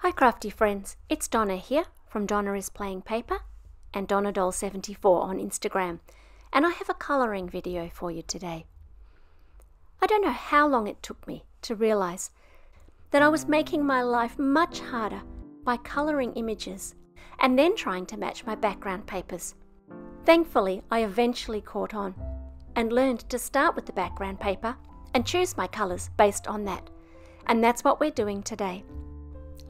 Hi crafty friends, it's Donna here from Donna is Playing Paper and DonnaDoll74 on Instagram, and I have a colouring video for you today. I don't know how long it took me to realise that I was making my life much harder by colouring images and then trying to match my background papers. Thankfully, I eventually caught on and learned to start with the background paper and choose my colours based on that, and that's what we're doing today.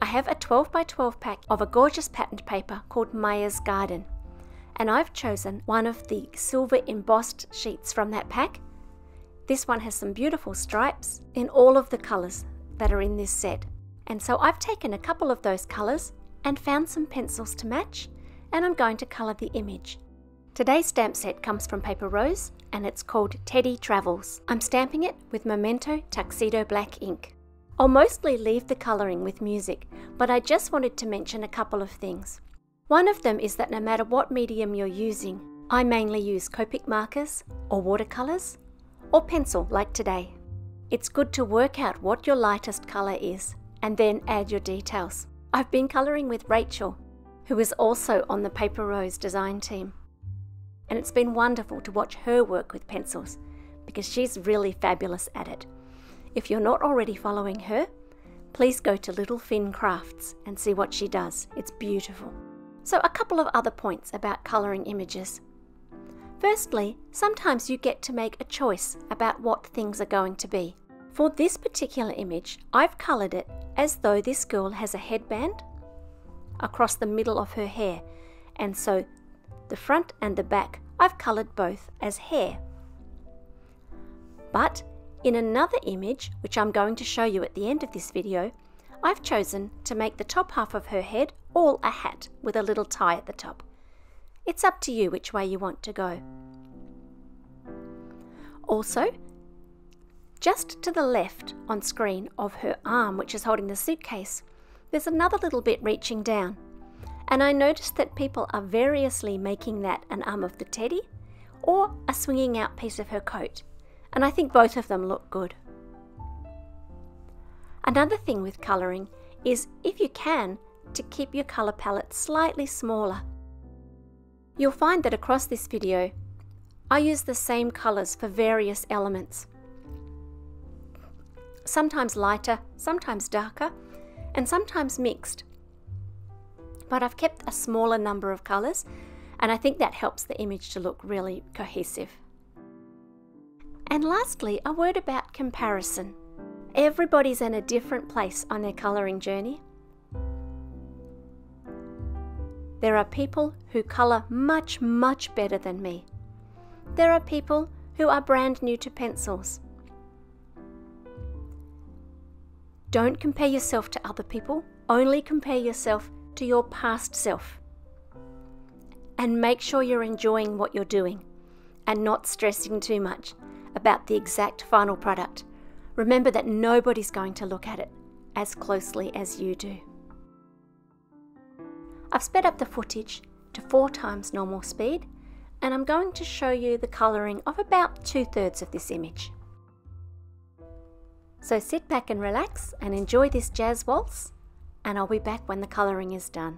I have a 12 by 12 pack of a gorgeous patterned paper called Maya's Garden, and I've chosen one of the silver embossed sheets from that pack. This one has some beautiful stripes in all of the colours that are in this set, and so I've taken a couple of those colours and found some pencils to match, and I'm going to colour the image. Today's stamp set comes from Paper Rose and it's called Teddy Travels. I'm stamping it with Memento Tuxedo Black ink. I'll mostly leave the colouring with music, but I just wanted to mention a couple of things. One of them is that no matter what medium you're using, I mainly use Copic markers or watercolours or pencil like today. It's good to work out what your lightest colour is and then add your details. I've been colouring with Rachel, who is also on the Paper Rose design team, and it's been wonderful to watch her work with pencils because she's really fabulous at it. If you're not already following her, please go to Little Fin Crafts and see what she does. It's beautiful. So a couple of other points about colouring images. Firstly, sometimes you get to make a choice about what things are going to be. For this particular image, I've coloured it as though this girl has a headband across the middle of her hair, and so the front and the back I've coloured both as hair. But in another image, which I'm going to show you at the end of this video, I've chosen to make the top half of her head all a hat with a little tie at the top. It's up to you which way you want to go. Also, just to the left on screen of her arm, which is holding the suitcase, there's another little bit reaching down. And I noticed that people are variously making that an arm of the teddy or a swinging out piece of her coat. And I think both of them look good. Another thing with colouring is, if you can, to keep your colour palette slightly smaller. You'll find that across this video, I use the same colours for various elements. Sometimes lighter, sometimes darker, and sometimes mixed. But I've kept a smaller number of colours, and I think that helps the image to look really cohesive. And lastly, a word about comparison. Everybody's in a different place on their colouring journey. There are people who colour much, much better than me. There are people who are brand new to pencils. Don't compare yourself to other people, only compare yourself to your past self. And make sure you're enjoying what you're doing and not stressing too much about the exact final product. Remember that nobody's going to look at it as closely as you do. I've sped up the footage to 4 times normal speed, and I'm going to show you the colouring of about 2/3 of this image. So sit back and relax and enjoy this jazz waltz, and I'll be back when the colouring is done.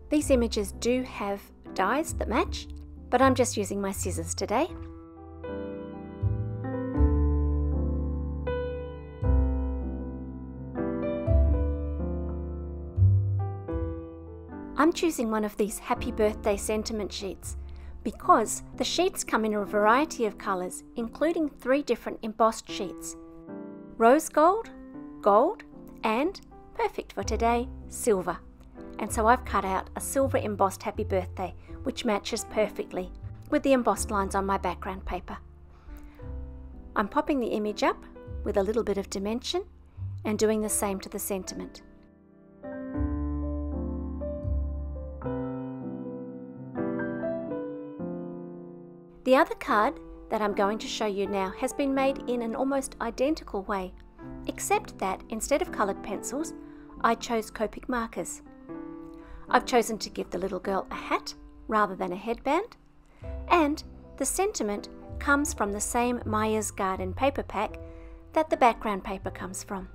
These images do have dies that match, but I'm just using my scissors today. I'm choosing one of these happy birthday sentiment sheets because the sheets come in a variety of colours, including 3 different embossed sheets: rose gold, gold, and, perfect for today, silver. And so I've cut out a silver embossed happy birthday, which matches perfectly with the embossed lines on my background paper. I'm popping the image up with a little bit of dimension and doing the same to the sentiment. The other card that I'm going to show you now has been made in an almost identical way, except that instead of coloured pencils, I chose Copic markers. I've chosen to give the little girl a hat rather than a headband, and the sentiment comes from the same Maya's Garden paper pack that the background paper comes from.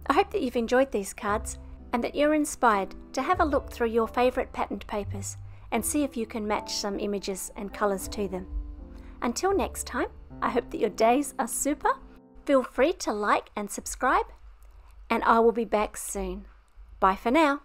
I hope that you've enjoyed these cards and that you're inspired to have a look through your favourite patterned papers and see if you can match some images and colours to them. Until next time, I hope that your days are super. Feel free to like and subscribe, and I will be back soon. Bye for now.